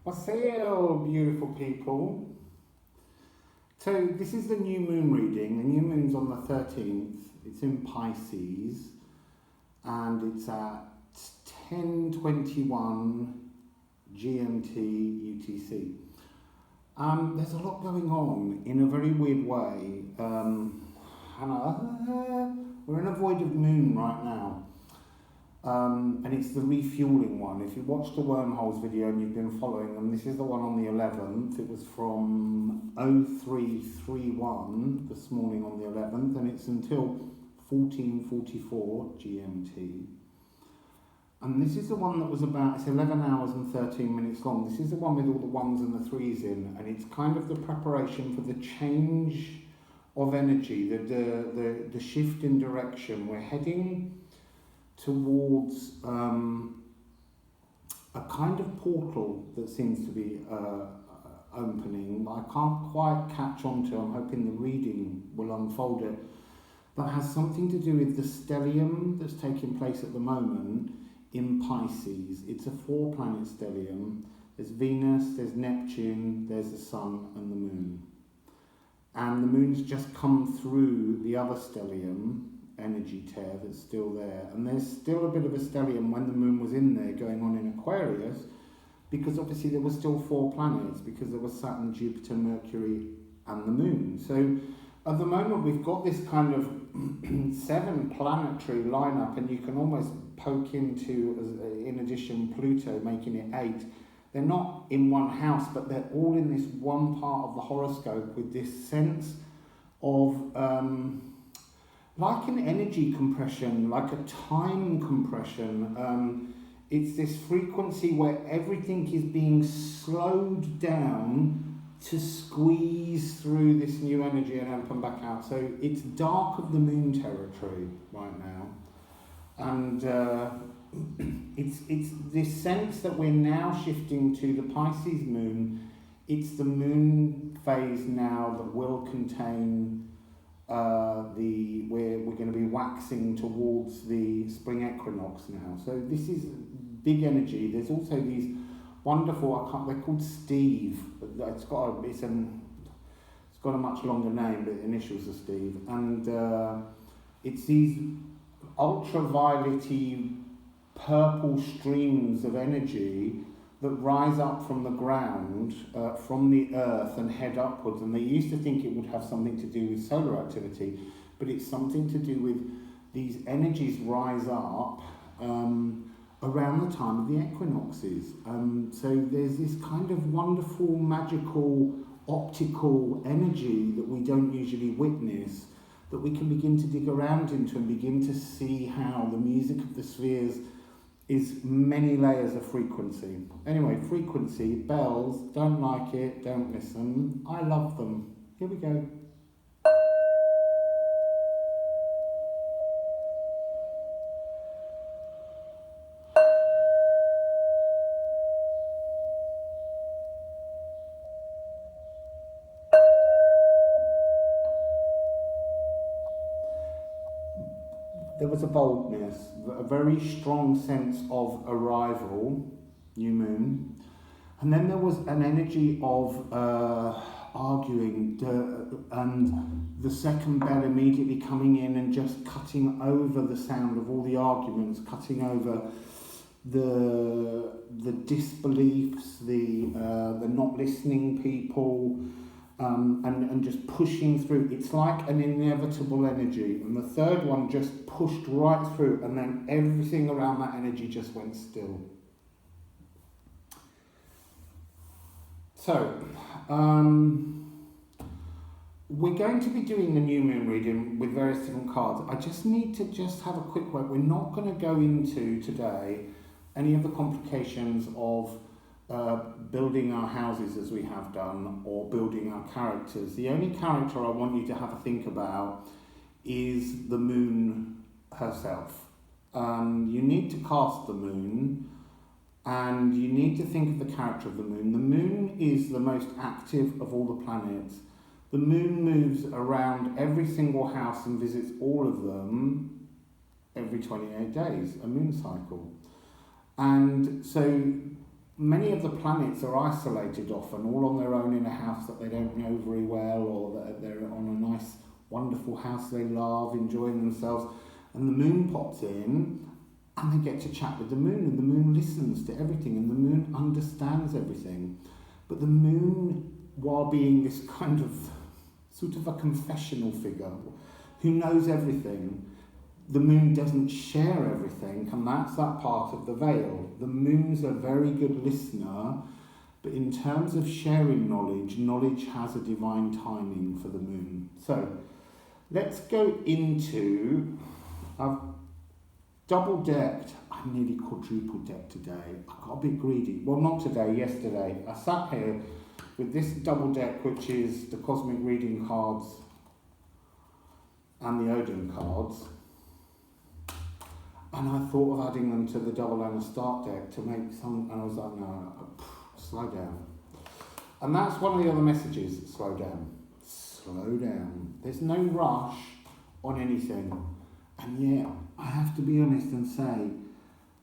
Wassail Beautiful People. So this is the new moon reading. The new moon's on the 13th. It's in Pisces and it's at 10:21 GMT UTC. There's a lot going on in a very weird way. We're in a void of moon right now. And it's the refueling one. If you watched the wormholes video and you've been following them, this is the one on the 11th. It was from 0331 this morning on the 11th, and it's until 14:44 GMT. And this is the one that was it's 11 hours and 13 minutes long. This is the one with all the ones and the threes in, and it's kind of the preparation for the change of energy, the shift in direction. We're heading towards a kind of portal that seems to be opening. I can't quite catch on to. I'm hoping the reading will unfold it. That has something to do with the stellium that's taking place at the moment in Pisces. It's a 4-planet stellium. There's Venus, there's Neptune, there's the Sun and the Moon. And the Moon's just come through the other stellium energy tear that's still there, and there's still a bit of a stellium when the Moon was in there going on in Aquarius, because obviously there were still 4 planets, because there was Saturn, Jupiter, Mercury and the Moon. So at the moment we've got this kind of 7 planetary lineup, and you can almost poke into, in addition, Pluto, making it 8. They're not in one house, but they're all in this one part of the horoscope with this sense of like an energy compression, like a time compression. It's this frequency where everything is being slowed down to squeeze through this new energy and open back out. So it's dark of the moon territory right now. And it's this sense that we're now shifting to the Pisces moon. It's the moon phase now that will contain we're going to be waxing towards the spring equinox now. So this is big energy. There's also these wonderful, they're called Steve. It's got a much longer name, but the initials are Steve. And it's these ultraviolet-y purple streams of energy that rise up from the ground, from the earth, and head upwards. And they used to think it would have something to do with solar activity, but it's something to do with these energies rise up around the time of the equinoxes. So there's this kind of wonderful, magical, optical energy that we don't usually witness, that we can begin to dig around into and begin to see how the music of the spheres is many layers of frequency. Anyway, frequency, bells, don't like it, don't listen. I love them. Here we go. There was a boldness, a very strong sense of arrival, new moon, and then there was an energy of arguing, and the second bell immediately coming in and just cutting over the sound of all the arguments, cutting over the disbeliefs, the not listening people. And just pushing through. It's like an inevitable energy, and the third one just pushed right through, and then everything around that energy just went still. So we're going to be doing the new moon reading with various different cards. I just need to have a quick word. We're not going to go into today any of the complications of building our houses as we have done, or building our characters. The only character I want you to have a think about is the moon herself. You need to cast the moon, and you need to think of the character of the moon. The moon is the most active of all the planets. The moon moves around every single house and visits all of them every 28 days, a moon cycle. And so many of the planets are isolated often, all on their own in a house that they don't know very well, or that they're on a nice, wonderful house they love, enjoying themselves, and the moon pops in, and they get to chat with the moon, and the moon listens to everything, and the moon understands everything. But the moon, while being this kind of, sort of a confessional figure, who knows everything, the moon doesn't share everything, and that's that part of the veil. The moon's a very good listener, but in terms of sharing knowledge, knowledge has a divine timing for the moon. So, let's go into, I've double-decked, I nearly quadruple-decked today. I got a bit greedy. Well, not today, yesterday. I sat here with this double deck, which is the Cosmic Reading cards and the Odin cards. And I thought of adding them to the double and a start deck to make some, and I was like, no, slow down. And that's one of the other messages, slow down. Slow down. There's no rush on anything. And yet, I have to be honest and say,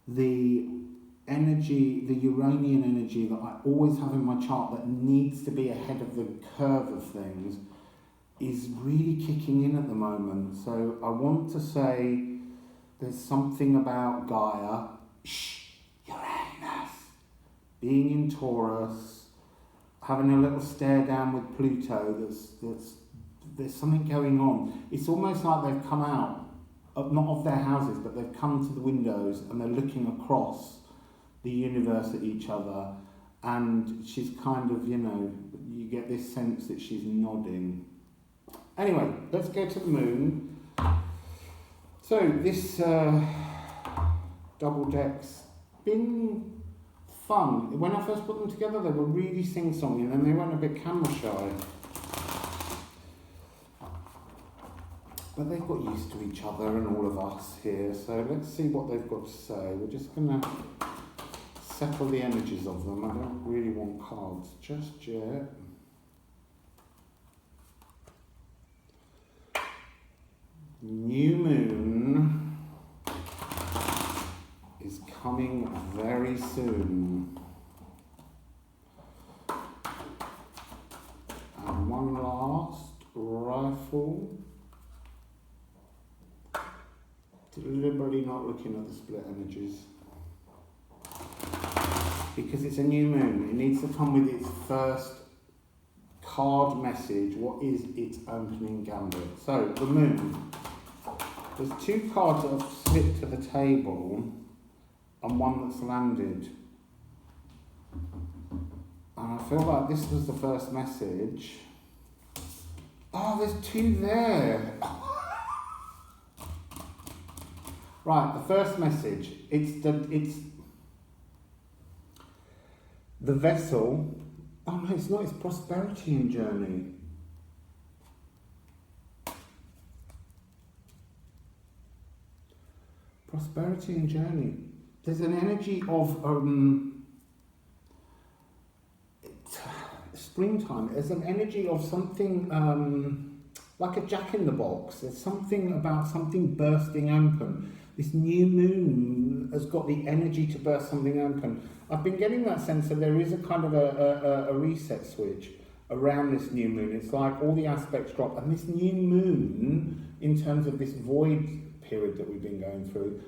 the energy, the Uranian energy that I always have in my chart that needs to be ahead of the curve of things is really kicking in at the moment. So I want to say, there's something about Gaia, Uranus, being in Taurus, having a little stare down with Pluto, there's something going on. It's almost like they've come out, not of their houses, but they've come to the windows and they're looking across the universe at each other, and she's kind of, you get this sense that she's nodding. Anyway, let's go to the moon. So this double deck's been fun. When I first put them together, they were really sing-songy, and then they went a bit camera shy. But they've got used to each other and all of us here, so let's see what they've got to say. We're just going to settle the energies of them. I don't really want cards just yet. New moon is coming very soon. And one last rifle. Deliberately not looking at the split energies. Because it's a new moon. It needs to come with its first card message. What is its opening gambit? So, the moon. There's two cards that have slipped to the table and one that's landed. And I feel like this was the first message. Oh, there's two there. Right, the first message. It's the vessel. Oh no, it's not. It's prosperity and journey. Prosperity and journey. There's an energy of springtime. There's an energy of something like a jack in the box. There's something about something bursting open. This new moon has got the energy to burst something open. I've been getting that sense that there is a kind of a reset switch around this new moon. It's like all the aspects drop, and this new moon, in terms of this void period that we've been going through,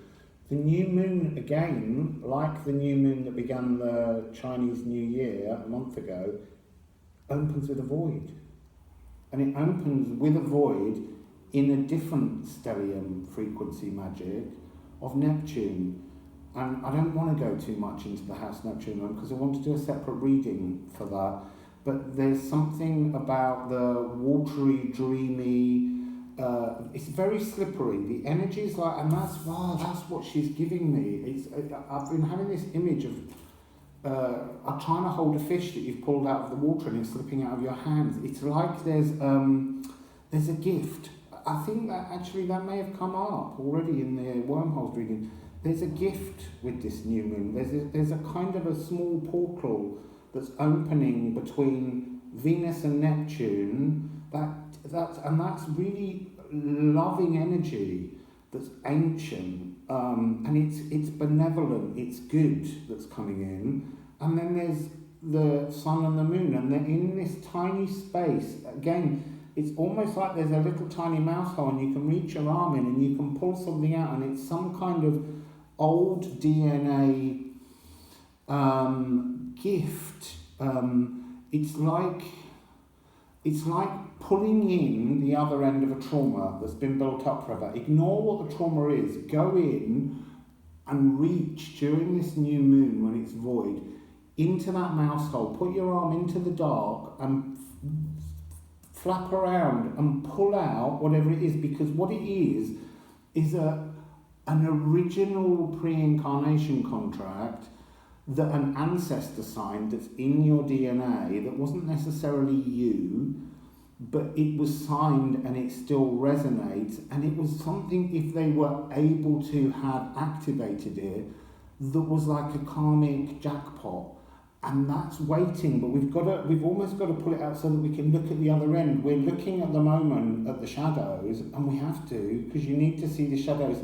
the new moon, again, like the new moon that began the Chinese New Year a month ago, opens with a void. And it opens with a void in a different stellium frequency magic of Neptune. And I don't want to go too much into the House Neptune one because I want to do a separate reading for that. But there's something about the watery, dreamy, it's very slippery. The energy is like, and that's what she's giving me. I've been having this image of I'm trying to hold a fish that you've pulled out of the water and it's slipping out of your hands. It's like there's a gift. I think that actually that may have come up already in the wormholes reading. There's a gift with this new moon. There's a kind of a small portal that's opening between Venus and Neptune. That's really loving energy. That's ancient, and it's benevolent. It's good that's coming in, and then there's the sun and the moon, and they're in this tiny space. Again, it's almost like there's a little tiny mouse hole and you can reach your arm in and you can pull something out, and it's some kind of old DNA gift. It's like pulling in the other end of a trauma that's been built up forever. Ignore what the trauma is. Go in and reach during this new moon when it's void into that mouse hole. Put your arm into the dark and flap around and pull out whatever it is, because what it is an original pre-incarnation contract that an ancestor signed that's in your DNA that wasn't necessarily you, but it was signed and it still resonates, and it was something, if they were able to have activated it, that was like a karmic jackpot. And that's waiting, but we've almost got to pull it out so that we can look at the other end. We're looking at the moment at the shadows, and we have to, because you need to see the shadows,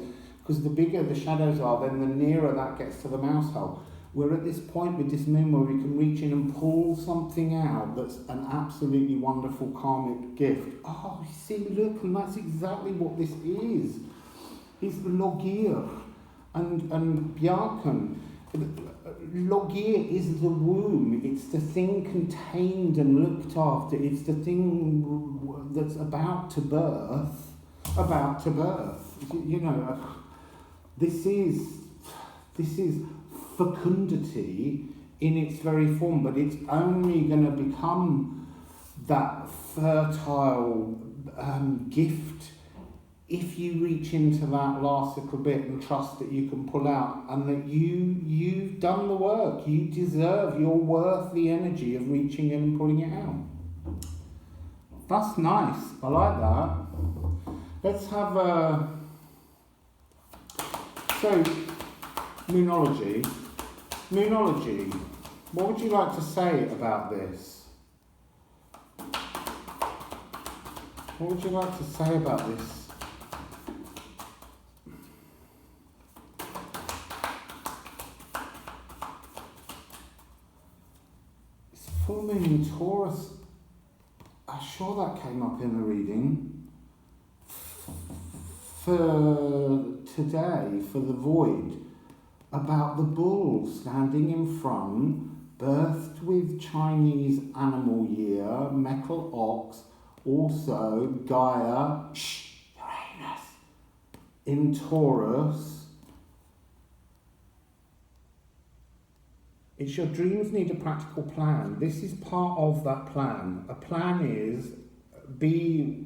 because the bigger the shadows are, then the nearer that gets to the mouse hole. We're at this point with this moon where we can reach in and pull something out that's an absolutely wonderful karmic gift. Oh, you see, look, and that's exactly what this is. It's Logir and Bjarkan. Logir is the womb. It's the thing contained and looked after. It's the thing that's about to birth. You know, this is fecundity in its very form, but it's only going to become that fertile gift if you reach into that last little bit and trust that you can pull out, and that you've done the work. You deserve, you're worth the energy of reaching in and pulling it out. That's nice. I like that. Let's have so moonology. Moonology. What would you like to say about this? What would you like to say about this? Full moon in Taurus, I'm sure that came up in the reading. For today, for the void, about the bull standing in front, birthed with Chinese animal year, metal ox, also Gaia, Uranus, in Taurus. It's your dreams need a practical plan. This is part of that plan. A plan is be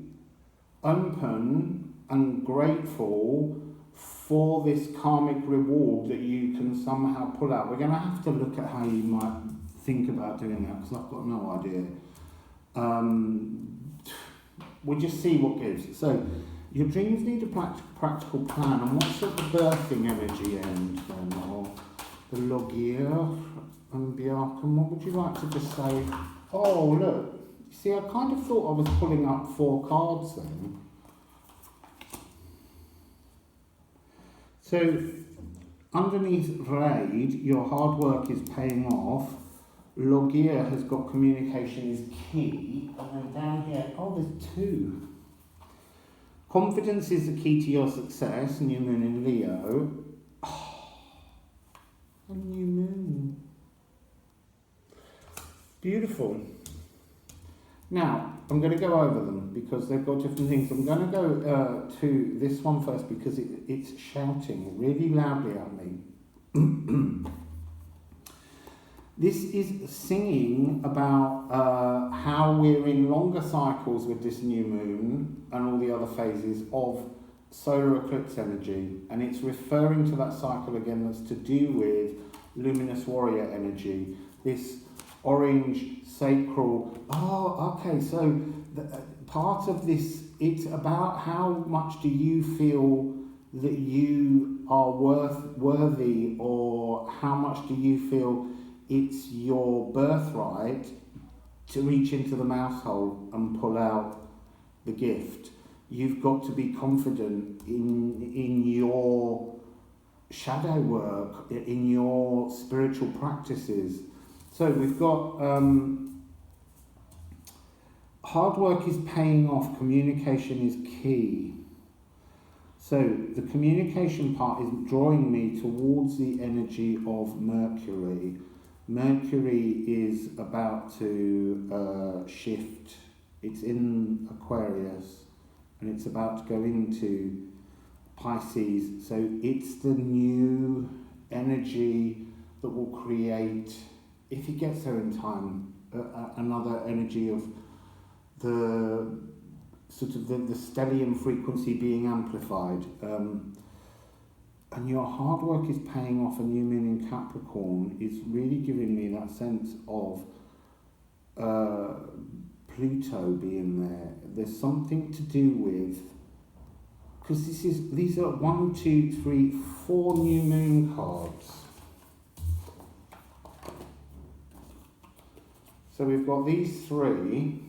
open and grateful for this karmic reward that you can somehow pull out. We're going to have to look at how you might think about doing that, because I've got no idea. We'll just see what gives. So, your dreams need a practical plan. And what's at the birthing energy end then? Or the Logir and Bjarkan, what would you like to just say? Oh, look. See, I kind of thought I was pulling up 4 cards then. So, underneath Raid, your hard work is paying off. Logir has got communication is key. And then down here, oh, there's 2. Confidence is the key to your success, new moon in Leo. Oh, a new moon. Beautiful. Now, I'm going to go over them because they've got different things. I'm going to go to this one first because it's shouting really loudly at me. This is singing about how we're in longer cycles with this new moon and all the other phases of solar eclipse energy. And it's referring to that cycle again that's to do with luminous warrior energy. This orange sacral. Oh, okay. So part of this, it's about how much do you feel that you are worthy, or how much do you feel it's your birthright to reach into the mouse hole and pull out the gift. You've got to be confident in your shadow work, in your spiritual practices. So we've got hard work is paying off, communication is key. So the communication part is drawing me towards the energy of Mercury. Mercury is about to shift. It's in Aquarius and it's about to go into Pisces. So it's the new energy that will create, if it gets there in time, another energy of the sort of the stellium frequency being amplified. And your hard work is paying off. A new moon in Capricorn is really giving me that sense of Pluto being there. There's something to do with, because these are 1, 2, 3, 4 new moon cards. So we've got these 3.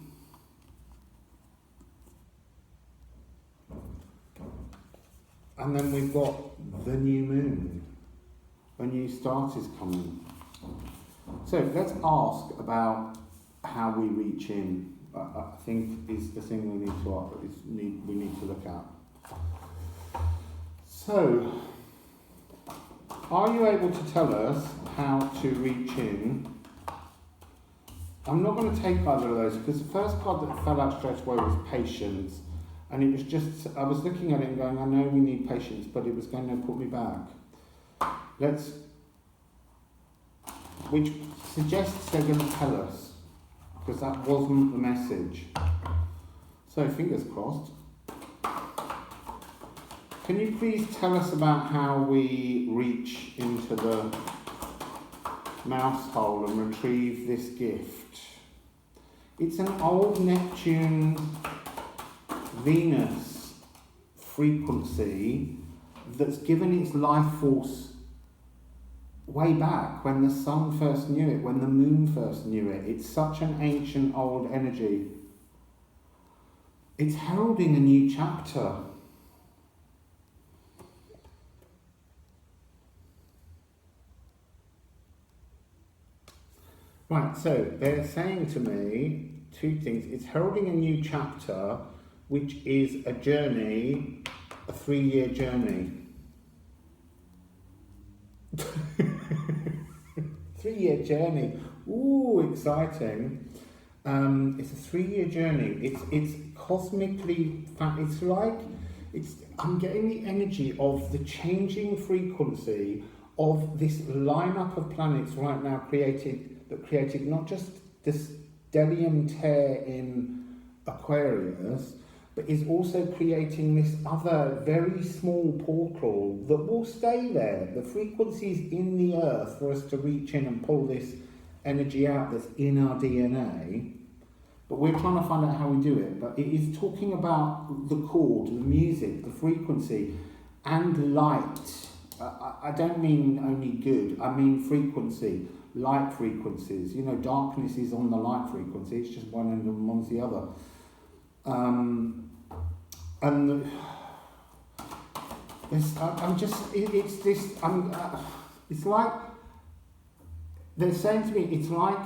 And then we've got the new moon. A new start is coming. So let's ask about how we reach in. I think is the thing we need to look at. So, are you able to tell us how to reach in? I'm not going to take either of those because the first card that fell out straight away was patience. And it was just, I was looking at it and going, I know we need patience, but it was going to put me back. Which suggests they're going to tell us, because that wasn't the message. So, fingers crossed. Can you please tell us about how we reach into the mouse hole and retrieve this gift? It's an old Neptune Venus frequency that's given its life force way back when the sun first knew it, when the moon first knew it. It's such an ancient old energy. It's heralding a new chapter. Right, so they're saying to me 2 things. It's heralding a new chapter, which is a journey, a 3-year journey. 3-year journey. Ooh, exciting. It's a 3-year journey. It's cosmically, I'm getting the energy of the changing frequency of this lineup of planets right now created not just this stellium tear in Aquarius, but is also creating this other very small portal that will stay there. The frequency's in the earth for us to reach in and pull this energy out that's in our DNA, but we're trying to find out how we do it. But it is talking about the chord, the music, the frequency, and light. I don't mean only good, I mean frequency, light frequencies. You know, darkness is on the light frequency, it's just one end and one's the other. It's like, they're saying to me, it's like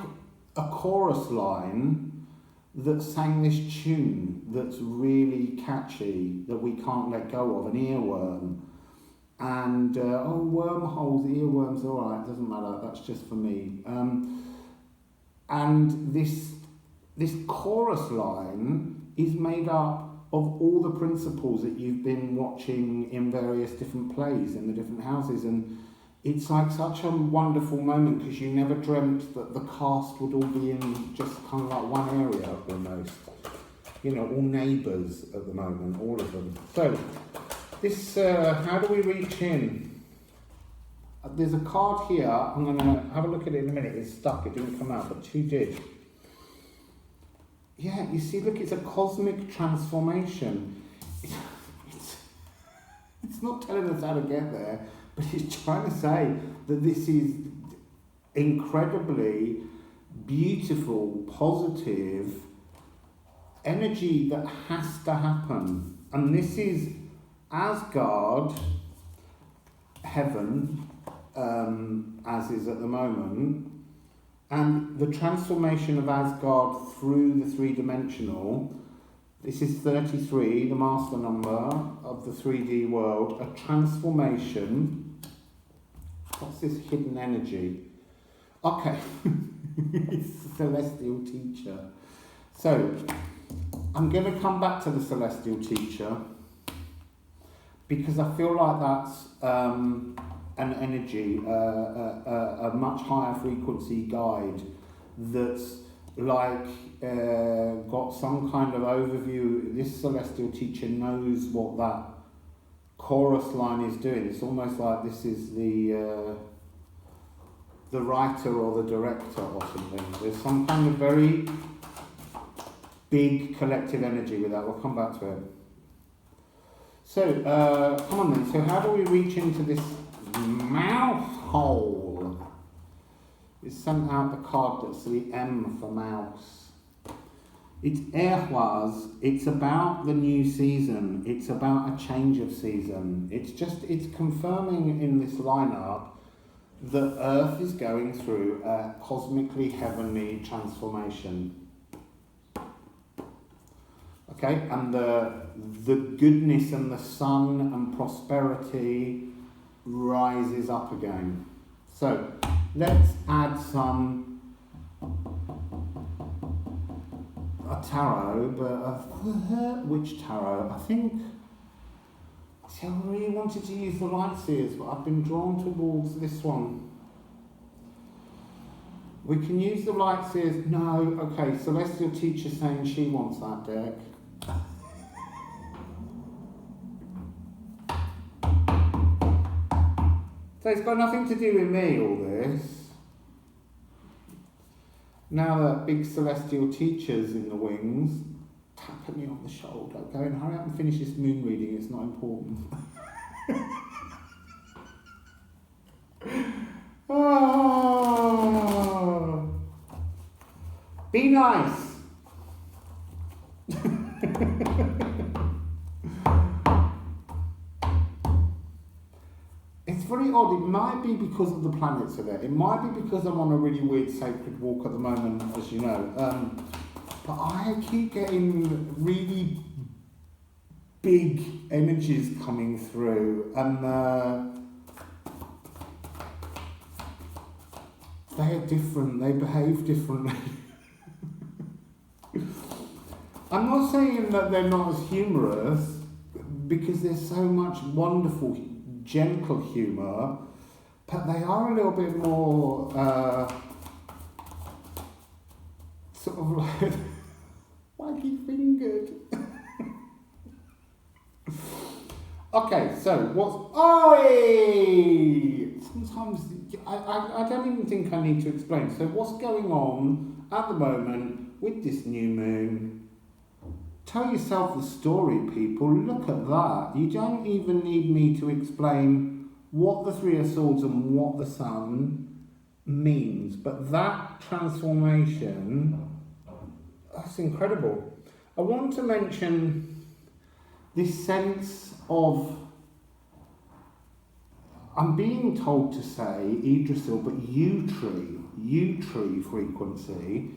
a chorus line that sang this tune that's really catchy, that we can't let go of, an earworm. And, wormholes, earworms, all right, doesn't matter, that's just for me. And this chorus line is made up of all the principles that you've been watching in various different plays in the different houses, and it's like such a wonderful moment because you never dreamt that the cast would all be in just kind of like one area almost. You know, all neighbours at the moment, all of them. So, this, how do we reach in? There's a card here, I'm going to have a look at it in a minute, it's stuck, it didn't come out, but 2 did. Yeah, you see, look, it's a cosmic transformation. It's not telling us how to get there, but it's trying to say that this is incredibly beautiful, positive energy that has to happen. And this is Asgard, heaven, as is at the moment, And the transformation of Asgard through the three-dimensional, this is 33, the master number of the 3D world, a transformation. What's this hidden energy? Okay, it's the celestial teacher. So, I'm going to come back to the celestial teacher because I feel like that's an energy, a much higher frequency guide that's like got some kind of overview. This celestial teacher knows what that chorus line is doing. It's almost like this is the writer or the director or something. There's some kind of very big collective energy with that. We'll come back to it. So, come on then. So how do we reach into this mouth hole? We sent out the card that's the M for mouse. It's Airwas. It's about the new season. It's about a change of season. It's confirming in this lineup that Earth is going through a cosmically heavenly transformation. Okay, and the goodness and the sun and prosperity rises up again. So let's add a tarot, but which tarot? I think. See, I really wanted to use the light seers, but I've been drawn towards this one. We can use the light seers. No, okay. Celestial teacher saying she wants that deck. So it's got nothing to do with me, all this. Now that big celestial teacher's in the wings, tapping me on the shoulder, going, hurry up and finish this moon reading, it's not important. Oh, be nice. It's very odd. It might be because of the planets are there. It might be because I'm on a really weird sacred walk at the moment, as you know. But I keep getting really big energies coming through, and they are different. They behave differently. I'm not saying that they're not as humorous, because there's so much wonderful, gentle humour, but they are a little bit more sort of like waggy fingered. Okay, so what's sometimes I don't even think I need to explain. So what's going on at the moment with this new moon? Tell yourself the story, people. Look at that. You don't even need me to explain what the Three of Swords and what the Sun means. But that transformation, that's incredible. I want to mention this sense of, I'm being told to say Yggdrasil, but yew tree frequency.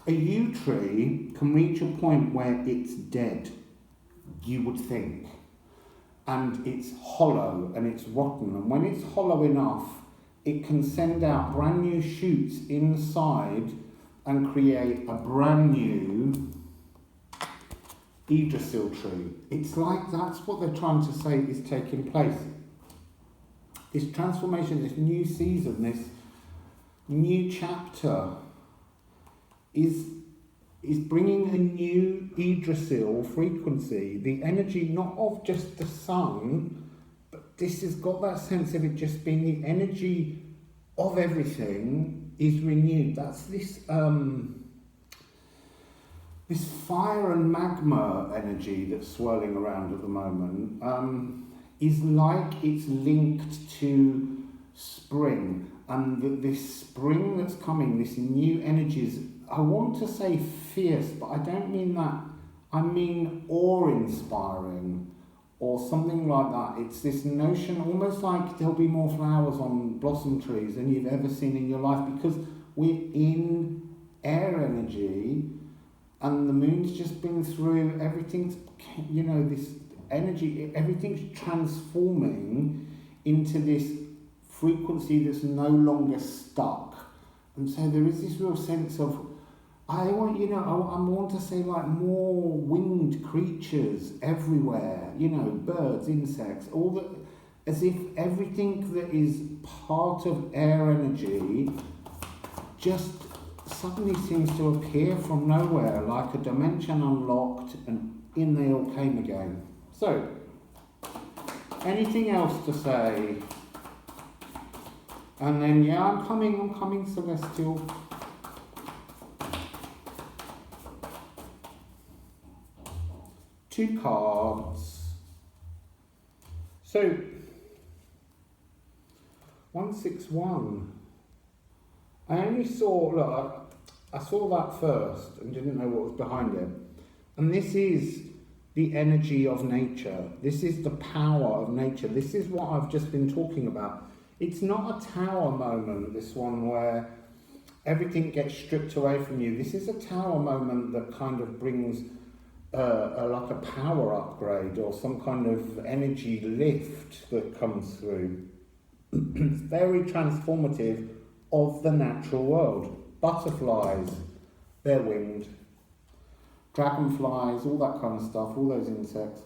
A yew tree can reach a point where it's dead, you would think, and it's hollow and it's rotten, and when it's hollow enough, it can send out brand new shoots inside and create a brand new Yggdrasil tree. It's like that's what they're trying to say is taking place. This transformation, this new season, this new chapter is bringing a new Yggdrasil frequency. The energy not of just the sun, but this has got that sense of it just being the energy of everything is renewed. That's this this fire and magma energy that's swirling around at the moment is like it's linked to spring, and this spring that's coming, this new energies. I want to say fierce, but I don't mean that. I mean awe-inspiring or something like that. It's this notion, almost like there'll be more flowers on blossom trees than you've ever seen in your life, because we're in air energy, and the moon's just been through, everything's, you know, this energy, everything's transforming into this frequency that's no longer stuck. And so there is this real sense of, I want to say like more winged creatures everywhere, you know, birds, insects, all that, as if everything that is part of air energy just suddenly seems to appear from nowhere, like a dimension unlocked, and in they all came again. So, anything else to say? And then, yeah, I'm coming, Celestial. Two cards. So, 161. I only saw, look, I saw that first and didn't know what was behind it. And this is the energy of nature. This is the power of nature. This is what I've just been talking about. It's not a tower moment, this one, where everything gets stripped away from you. This is a tower moment that kind of brings like a power upgrade or some kind of energy lift that comes through. It's very transformative of the natural world. Butterflies, they're winged. Dragonflies, all that kind of stuff, all those insects.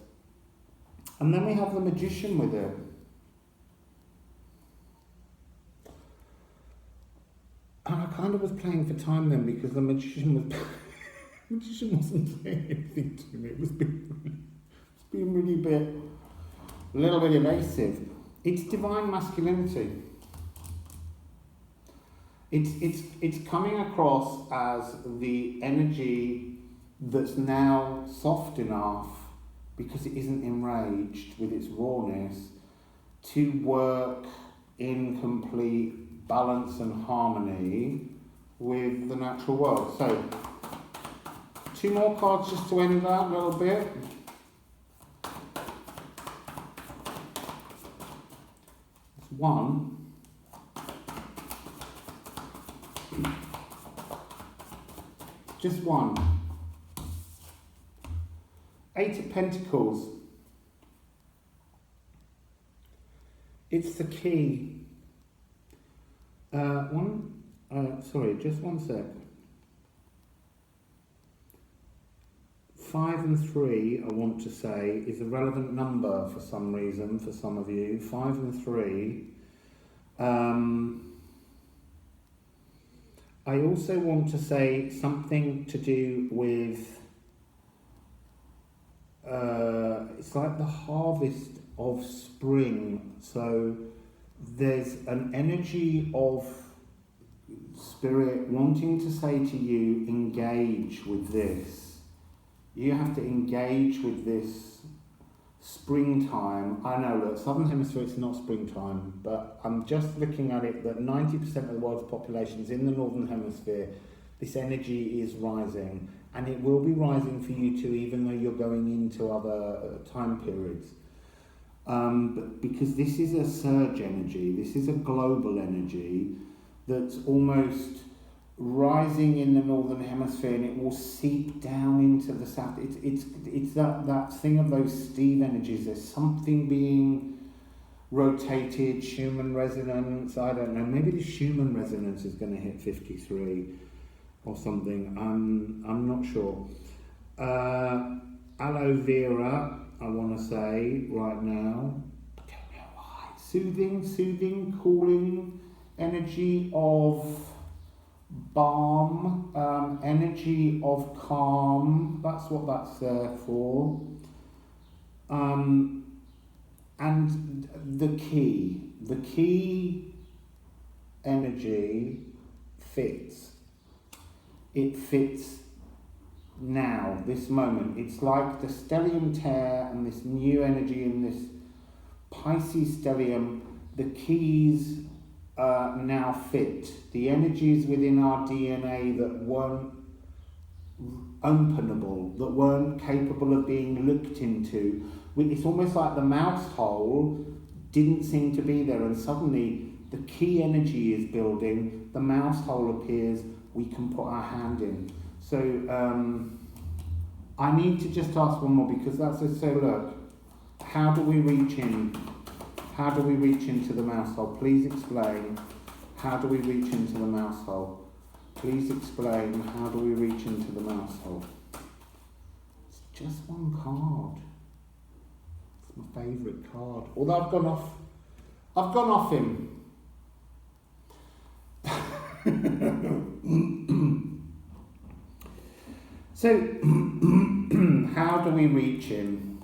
And then we have the magician with it. And I kind of was playing for time then, because the magician wasn't saying anything to me. It was being really a little bit evasive. It's divine masculinity. It's coming across as the energy that's now soft enough, because it isn't enraged with its rawness, to work in complete balance and harmony with the natural world. So, two more cards just to end that little bit. It's one. Just one. Eight of Pentacles. It's the key. Just one sec. 5 and 3, I want to say, is a relevant number for some reason, for some of you. 5 and 3. I also want to say something to do with, it's like the harvest of spring. So there's an energy of spirit wanting to say to you, engage with this. You have to engage with this springtime. I know, look, Southern Hemisphere, it's not springtime, but I'm just looking at it that 90% of the world's population is in the Northern Hemisphere. This energy is rising, and it will be rising for you too, even though you're going into other time periods. But because this is a surge energy, this is a global energy that's almost rising in the Northern Hemisphere, and it will seep down into the south. It's that thing of those Steve energies. There's something being rotated, Schumann resonance, I don't know, maybe the Schumann resonance is going to hit 53 or something, I'm not sure. Aloe vera, I want to say right now, I don't know why. Soothing, cooling, energy of balm, energy of calm, that's what that's there for. And the key energy fits. It fits now, this moment. It's like the stellium tear and this new energy in this Pisces stellium. The keys now fit. The energies within our DNA that weren't openable, that weren't capable of being looked into. It's almost like the mouse hole didn't seem to be there, and suddenly the key energy is building, the mouse hole appears, we can put our hand in. So I need to just ask one more, because that's it. So look, how do we reach in? How do we reach into the mouse hole? Please explain. How do we reach into the mouse hole? Please explain. How do we reach into the mouse hole? It's just one card. It's my favourite card. Although I've gone off him. So, how do we reach in?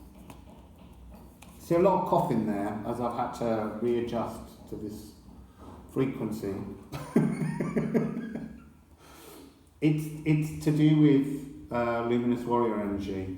See, a lot of coughing there, as I've had to readjust to this frequency. It's to do with luminous warrior energy.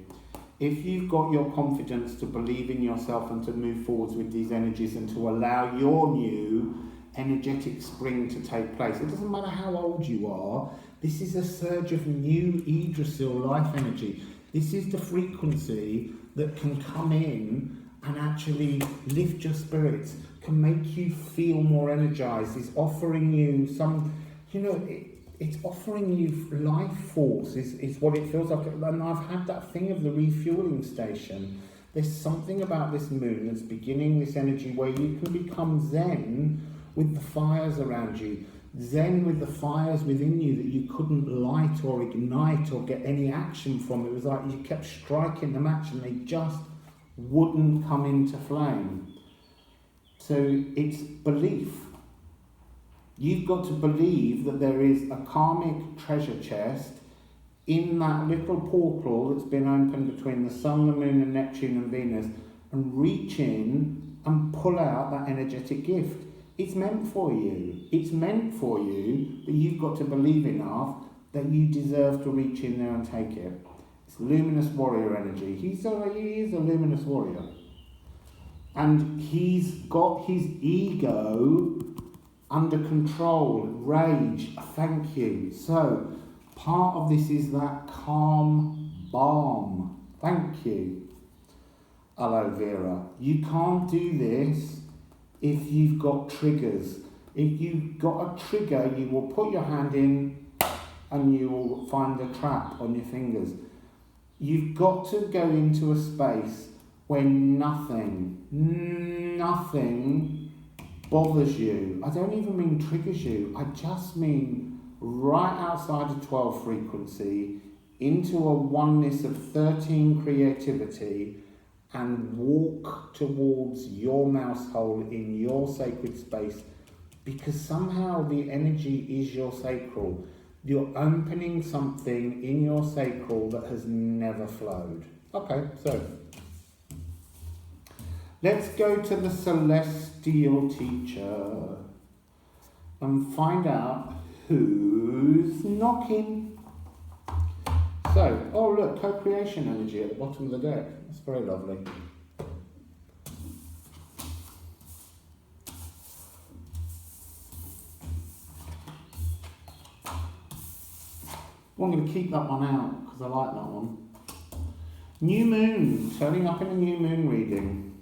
If you've got your confidence to believe in yourself and to move forwards with these energies and to allow your new energetic spring to take place, it doesn't matter how old you are, this is a surge of new Yggdrasil life energy. This is the frequency that can come in and actually lift your spirits, can make you feel more energized. It's offering you some, it's offering you life force, is what it feels like. And I've had that thing of the refueling station. There's something about this moon that's beginning this energy where you can become zen with the fires around you, zen with the fires within you that you couldn't light or ignite or get any action from. It was like you kept striking the match and they just wouldn't come into flame. So it's belief. You've got to believe that there is a karmic treasure chest in that little portal that's been opened between the sun, the moon and Neptune and Venus, and reach in and pull out that energetic gift. It's meant for you. It's meant for you, but you've got to believe enough that you deserve to reach in there and take it. It's luminous warrior energy. He is a luminous warrior. And he's got his ego under control, rage, thank you. So, part of this is that calm balm. Thank you. Aloe vera. You can't do this if you've got triggers. If you've got a trigger, you will put your hand in and you will find a trap on your fingers. You've got to go into a space where nothing bothers you. I don't even mean triggers you. I just mean right outside of 12 frequency into a oneness of 13 creativity and walk towards your mouse hole in your sacred space, because somehow the energy is your sacral. You're opening something in your sacral that has never flowed. Okay, so let's go to the celestial teacher and find out who's knocking. So, oh look, co-creation energy at the bottom of the deck. That's very lovely. Well, I'm going to keep that one out because I like that one. New moon, turning up in a new moon reading.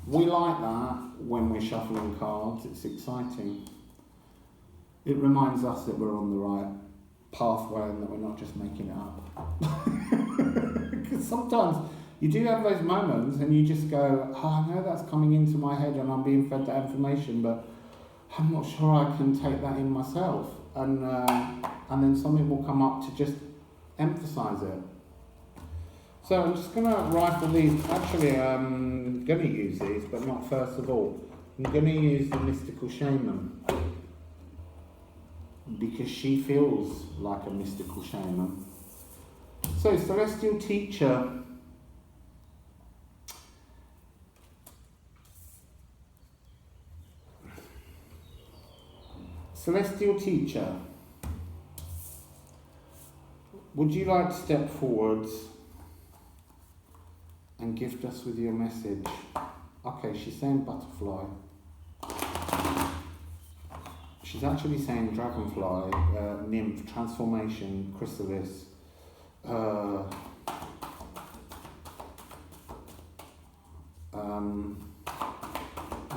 We like that when we're shuffling cards. It's exciting. It reminds us that we're on the right pathway and that we're not just making it up. Because sometimes you do have those moments and you just go, oh, I know that's coming into my head and I'm being fed that information, but I'm not sure I can take that in myself. And then something will come up to just emphasise it. So I'm just going to rifle these. Actually, I'm going to use these, but not first of all. I'm going to use the mystical shaman, because she feels like a mystical shaman. So, celestial teacher. Celestial teacher, would you like to step forwards and gift us with your message? Okay, she's saying butterfly. She's actually saying dragonfly, nymph, transformation, chrysalis.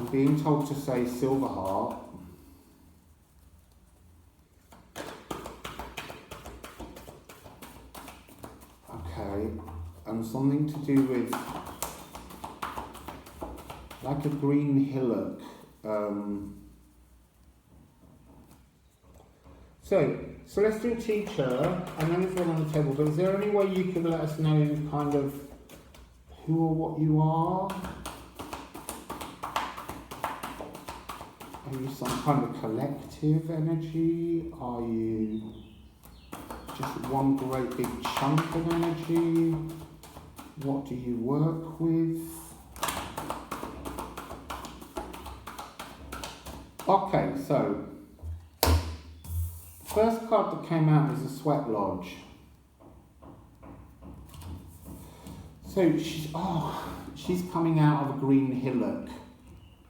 I'm being told to say silver heart. Okay, and something to do with like a green hillock. So, celestial teacher, I know it's all on the table, but is there any way you could let us know kind of who or what you are? Are you some kind of collective energy? Are you just one great big chunk of energy? What do you work with? Okay, so first card that came out is a sweat lodge. So she's coming out of a green hillock.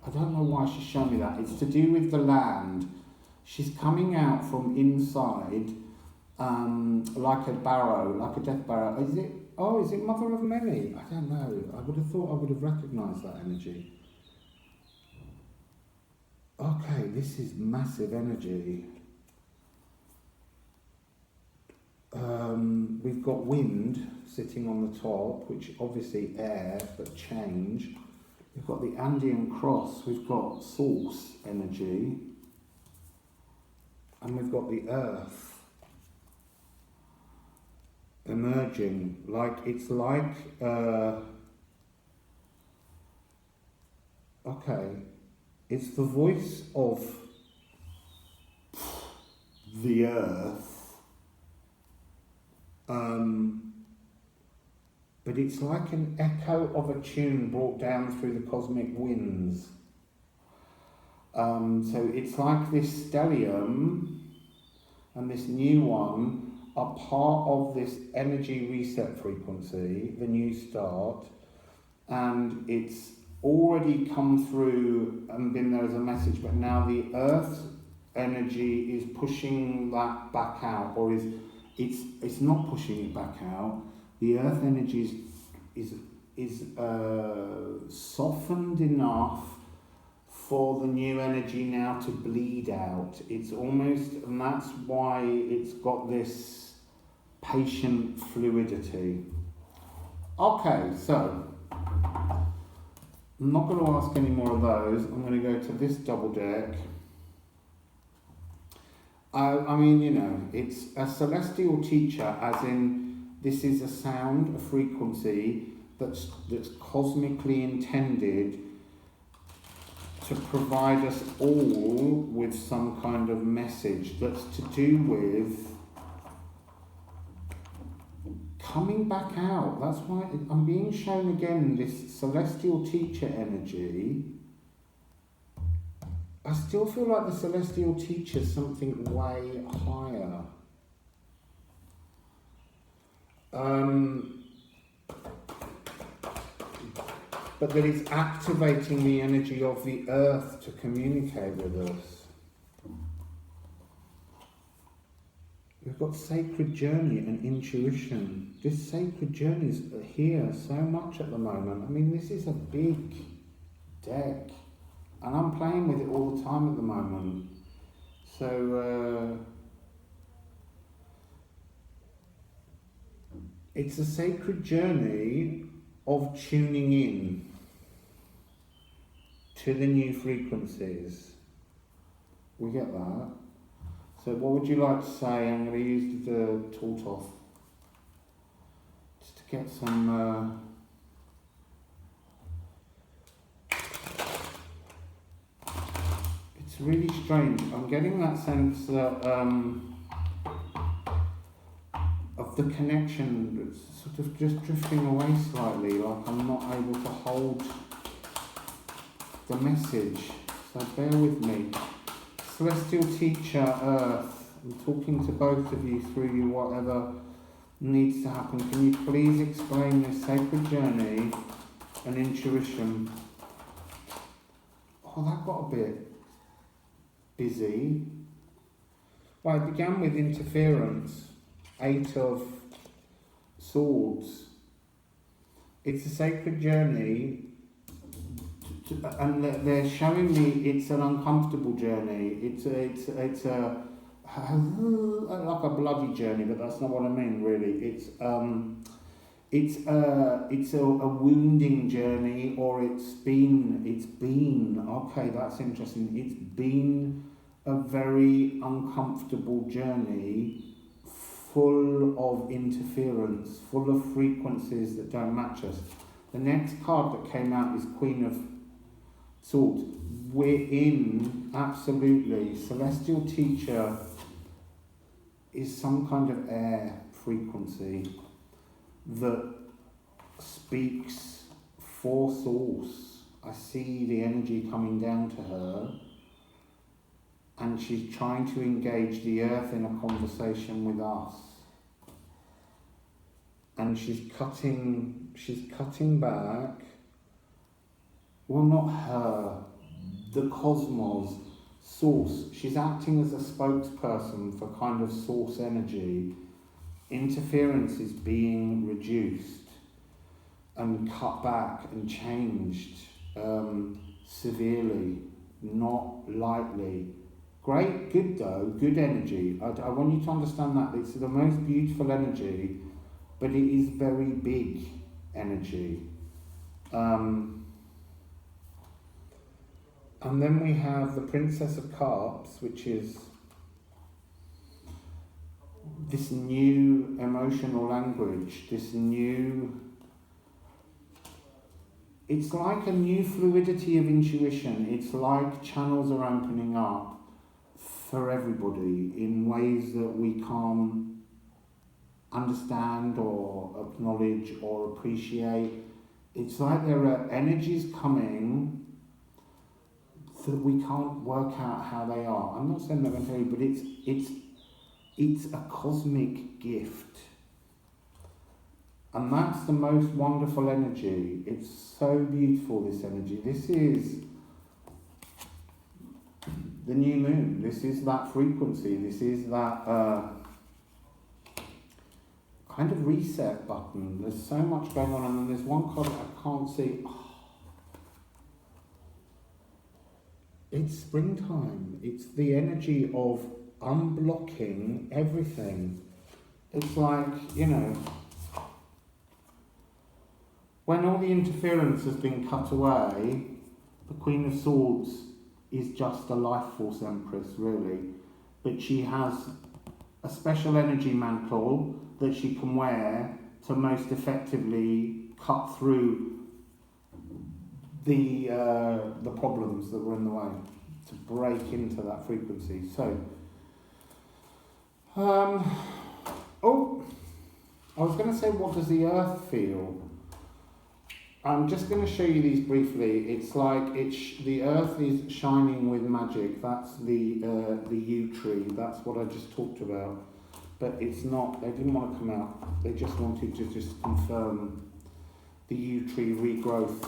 I don't know why she's showing me that. It's to do with the land. She's coming out from inside, like a barrow, like a death barrow. Is it Mother of Many? I don't know. I would have thought I would have recognised that energy. Okay, this is massive energy. We've got wind sitting on the top, which obviously air, but change. We've got the Andean cross, we've got source energy, and we've got the earth emerging. It's the voice of the earth. But it's like an echo of a tune brought down through the cosmic winds. So it's like this stellium and this new one are part of this energy reset frequency, the new start, and it's already come through and been there as a message, but now the Earth's energy is pushing that back out, or it's not pushing it back out. The Earth energy is softened enough for the new energy now to bleed out. It's almost, and that's why it's got this patient fluidity. Okay, so I'm not going to ask any more of those. I'm going to go to this double deck. I mean, you know, it's a celestial teacher, as in this is a sound, a frequency that's cosmically intended to provide us all with some kind of message that's to do with coming back out. That's why I'm being shown again this celestial teacher energy. I still feel like the celestial teacher is something way higher. But that it's activating the energy of the earth to communicate with us. We've got sacred journey and intuition. This sacred journey is here so much at the moment. I mean, this is a big deck. And I'm playing with it all the time at the moment. So, it's a sacred journey of tuning in to the new frequencies. We get that. So what would you like to say? I'm going to use the tool just to get some... It's really strange. I'm getting that sense that of the connection that's sort of just drifting away slightly, like I'm not able to hold the message. So bear with me. Celestial teacher, Earth, I'm talking to both of you through you, whatever needs to happen. Can you please explain this sacred journey and intuition? Oh, that got a bit busy. Well, it began with interference, 8 of Swords. It's a sacred journey and they're showing me it's an uncomfortable journey. It's a like a bloody journey, but that's not what I mean really. It's a wounding journey, or it's been okay, that's interesting. It's been a very uncomfortable journey, full of interference, full of frequencies that don't match us. The next card that came out is Queen of Swords. We're in, absolutely, Celestial Teacher is some kind of air frequency that speaks for Source. I see the energy coming down to her, and she's trying to engage the earth in a conversation with us. And she's cutting back. Well, not her, the cosmos, Source. She's acting as a spokesperson for kind of Source energy. Interference is being reduced and cut back and changed severely, not lightly. Great, good though, good energy. I want you to understand that it's the most beautiful energy, but it is very big energy. And then we have the Princess of Cups, which is this new emotional language, this new, it's like a new fluidity of intuition. It's like channels are opening up for everybody in ways that we can't understand or acknowledge or appreciate. It's like there are energies coming that we can't work out how they are. I'm not saying they're going to tell you, but it's a cosmic gift. And that's the most wonderful energy. It's so beautiful, this energy. This is the new moon. This is that frequency. This is that kind of reset button. There's so much going on, and then there's one card that I can't see. It's springtime. It's the energy of unblocking everything. It's like, you know, when all the interference has been cut away, the Queen of Swords is just a life force empress, really. But she has a special energy mantle that she can wear to most effectively cut through the problems that were in the way, to break into that frequency. So, I was going to say, what does the earth feel? I'm just going to show you these briefly. It's like the earth is shining with magic. That's the yew tree. That's what I just talked about. But it's not. They didn't want to come out. They just wanted to just confirm the yew tree regrowth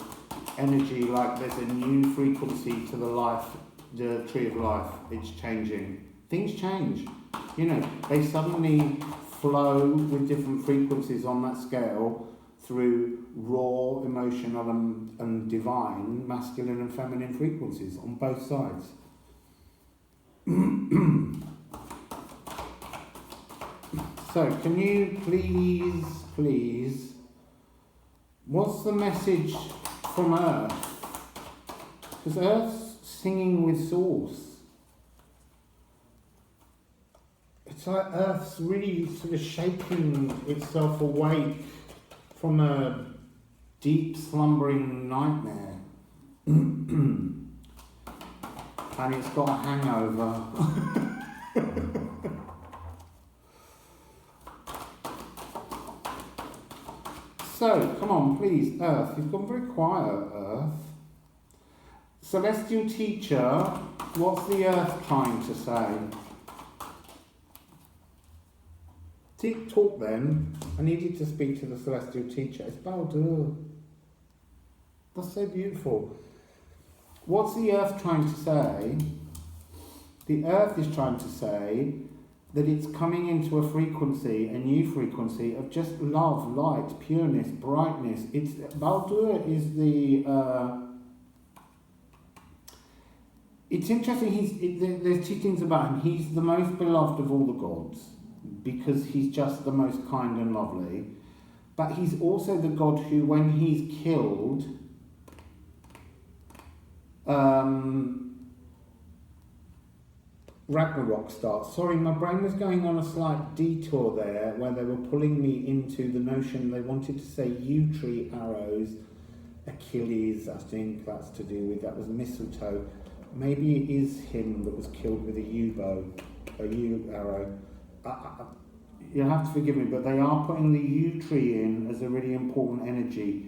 energy. Like there's a new frequency to the tree of life. It's changing. Things change. You know, they suddenly flow with different frequencies on that scale through raw, emotional and divine, masculine and feminine frequencies on both sides. So, can you please, what's the message from Earth? Because Earth's singing with Source. It's like Earth's really sort of shaking itself awake from a deep slumbering nightmare. And it's got a hangover. So, come on, please, Earth. You've gone very quiet, Earth. Celestial Teacher, what's the Earth trying to say? Talk then. I need you to speak to the Celestial Teacher. It's Baldur. That's so beautiful. What's the Earth trying to say? The Earth is trying to say that it's coming into a frequency, a new frequency of just love, light, pureness, brightness. Baldur is the It's interesting, there's two things about him. He's the most beloved of all the gods because he's just the most kind and lovely. But he's also the god who, when he's killed, Ragnarok starts. Sorry, my brain was going on a slight detour there where they were pulling me into the notion they wanted to say yew tree arrows, Achilles, I think that's to do with, that was mistletoe. Maybe it is him that was killed with a yew bow, a yew arrow. You'll have to forgive me, but they are putting the yew tree in as a really important energy.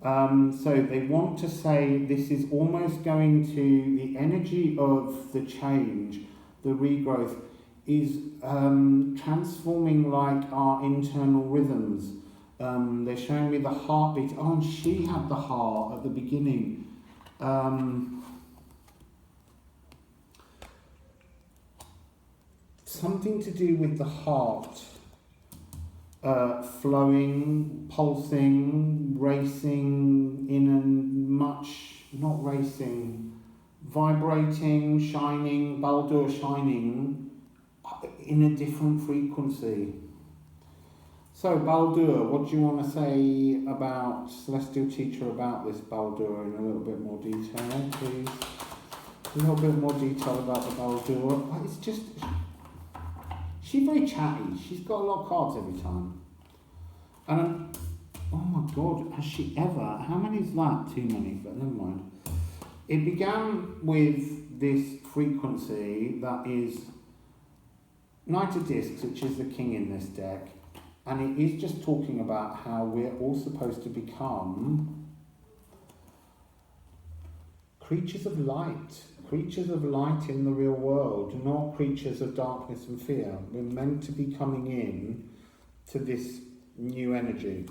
So they want to say this is almost going to, the energy of the change, the regrowth, is transforming like our internal rhythms. They're showing me the heartbeat. Oh, and she had the heart at the beginning. Something to do with the heart. Flowing, pulsing, racing in a much, not racing, vibrating, shining, Baldur shining in a different frequency. So Baldur, what do you want to say about Celestial Teacher about this Baldur in a little bit more detail, please? A little bit more detail about the Baldur. It's just, she's very chatty. She's got a lot of cards every time. And oh my God, has she ever? How many is that? Too many, but never mind. It began with this frequency that is Knight of Discs, which is the king in this deck. And it is just talking about how we're all supposed to become creatures of light in the real world, not creatures of darkness and fear. We're meant to be coming in to this new energy.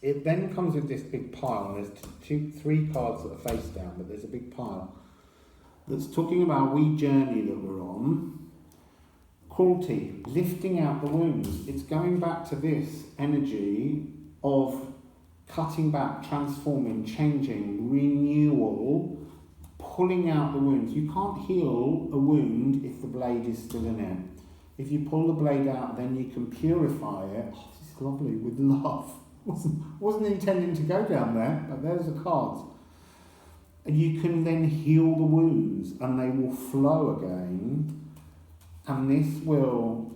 It then comes with this big pile, and there's three cards that are face down, but there's a big pile that's talking about we journey that we're on. Cruelty, lifting out the wounds. It's going back to this energy of cutting back, transforming, changing, renewal, pulling out the wounds. You can't heal a wound if the blade is still in it. If you pull the blade out, then you can purify it. Oh, this is lovely, with love. Wasn't intending to go down there, but there's the cards. And you can then heal the wounds, and they will flow again. And this will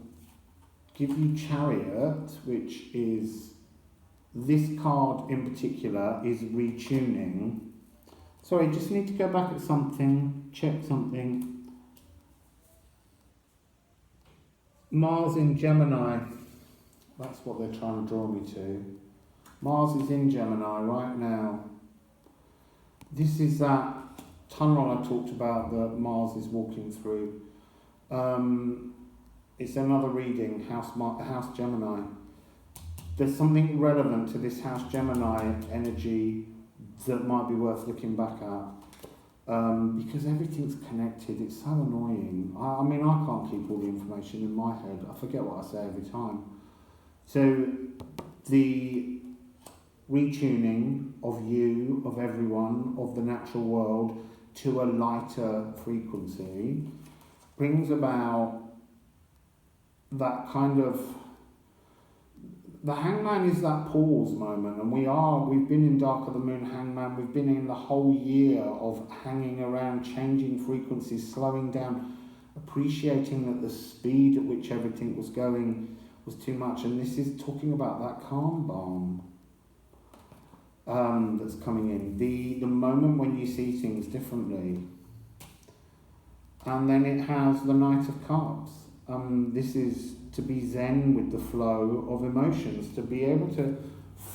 give you Chariot, which is, this card in particular is retuning. Sorry, just need to go back at something, check something. Mars in Gemini, that's what they're trying to draw me to. Mars is in Gemini right now. This is that tunnel I talked about that Mars is walking through. It's another reading, House Gemini. There's something relevant to this House Gemini energy that might be worth looking back at, because everything's connected. It's so annoying. I mean, I can't keep all the information in my head. I forget what I say every time. So the retuning of you, of everyone, of the natural world to a lighter frequency brings about that kind of, the Hangman is that pause moment, and we've been in Dark of the Moon Hangman, we've been in the whole year of hanging around, changing frequencies, slowing down, appreciating that the speed at which everything was going was too much, and this is talking about that calm balm that's coming in, the moment when you see things differently. And then it has the Knight of Cups. This is to be zen with the flow of emotions, to be able to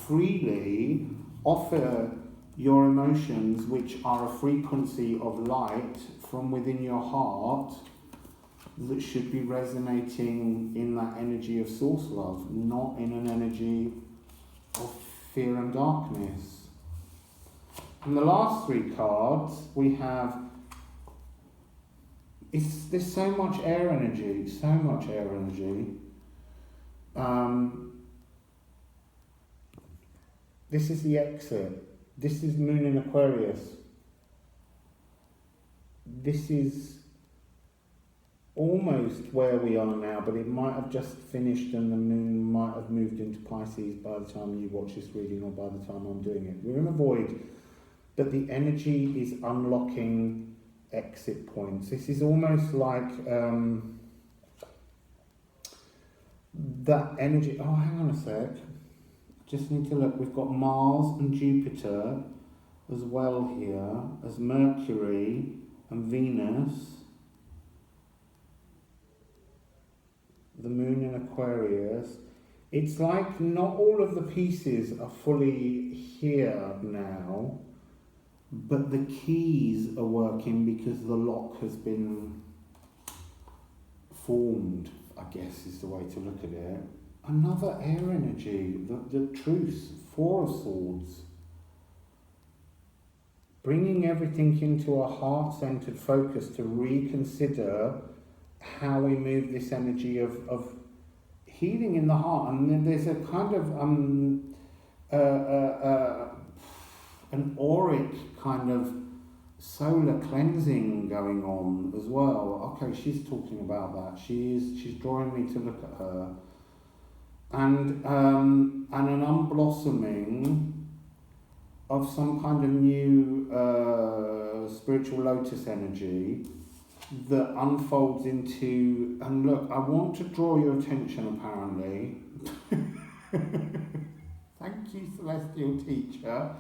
freely offer your emotions, which are a frequency of light from within your heart, that should be resonating in that energy of source love, not in an energy of fear and darkness. And the last three cards we have, there's so much air energy, so much air energy. This is the exit. This is Moon in Aquarius. this is almost where we are now, but it might have just finished and the moon might have moved into Pisces by the time you watch this reading or by the time I'm doing it. We're in a void, but the energy is unlocking exit points. This is almost like that energy. Oh, hang on a sec. Just need to look. We've got Mars and Jupiter as well here, as Mercury and Venus. The moon in Aquarius. It's like not all of the pieces are fully here now, but the keys are working because the lock has been formed, I guess is the way to look at it. Another air energy, the truce, Four of Swords. Bringing everything into a heart-centered focus to reconsider how we move this energy of healing in the heart. And then there's a kind of an auric kind of solar cleansing going on as well. Okay, she's talking about that. She's drawing me to look at her. And an unblossoming of some kind of new spiritual lotus energy that unfolds into, and look, I want to draw your attention apparently. Thank you, Celestial Teacher.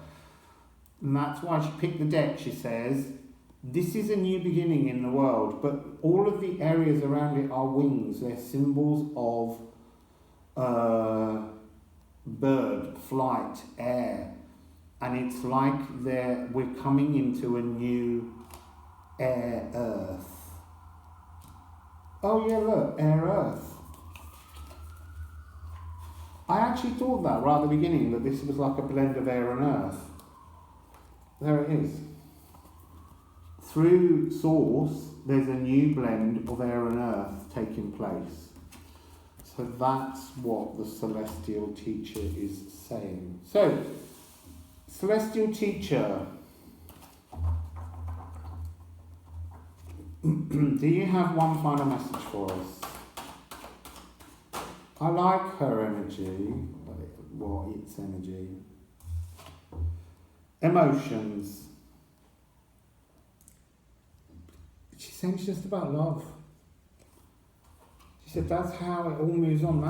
And that's why she picked the deck. She says, this is a new beginning in the world, but all of the areas around it are wings. They're symbols of bird, flight, air. And it's like we're coming into a new air earth. Oh yeah, look, air earth. I actually thought that right at the beginning, that this was like a blend of air and earth. There it is. Through Source, there's a new blend of air and earth taking place. So that's what the Celestial Teacher is saying. So, Celestial Teacher, do you have one final message for us? I like her energy. Well, its energy. Emotions. She's saying it's just about love. She said that's how it all moves on.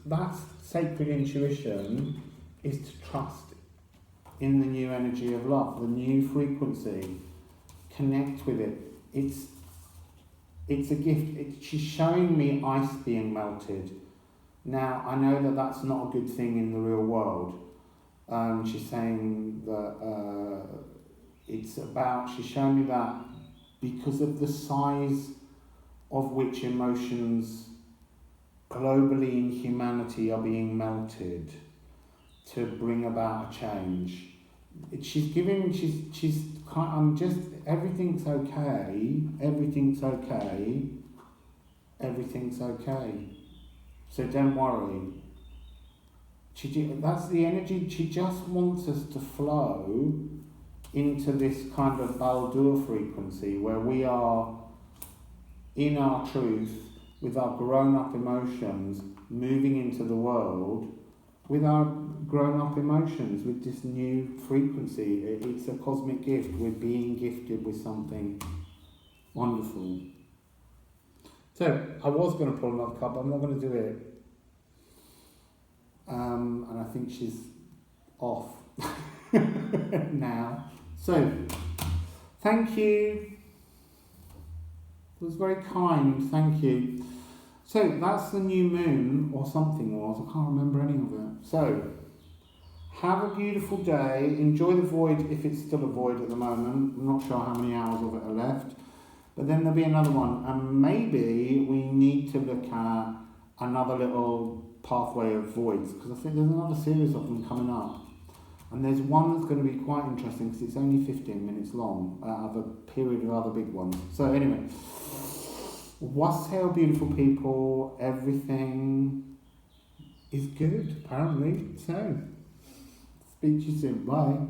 That's sacred intuition, is to trust in the new energy of love, the new frequency. Connect with it. It's a gift. She's showing me ice being melted. Now, I know that that's not a good thing in the real world. She's saying that she's showing me that because of the size of which emotions globally in humanity are being melted to bring about a change. Everything's okay. So don't worry. That's the energy. She just wants us to flow into this kind of Baldur frequency where we are in our truth with our grown-up emotions moving into the world with our grown-up emotions, with this new frequency. It's a cosmic gift. We're being gifted with something wonderful. So, I was going to pull another card, but I'm not going to do it. And I think she's off now. So, thank you. It was very kind, thank you. So, that's the new moon, or something was, I can't remember any of it. So, have a beautiful day. Enjoy the void if it's still a void at the moment. I'm not sure how many hours of it are left. But then there'll be another one. And maybe we need to look at another little pathway of voids, because I think there's another series of them coming up. And there's one that's going to be quite interesting because it's only 15 minutes long out of a period of other big ones. So anyway, Wassail Beautiful People, everything is good apparently. So, speak to you soon. Bye.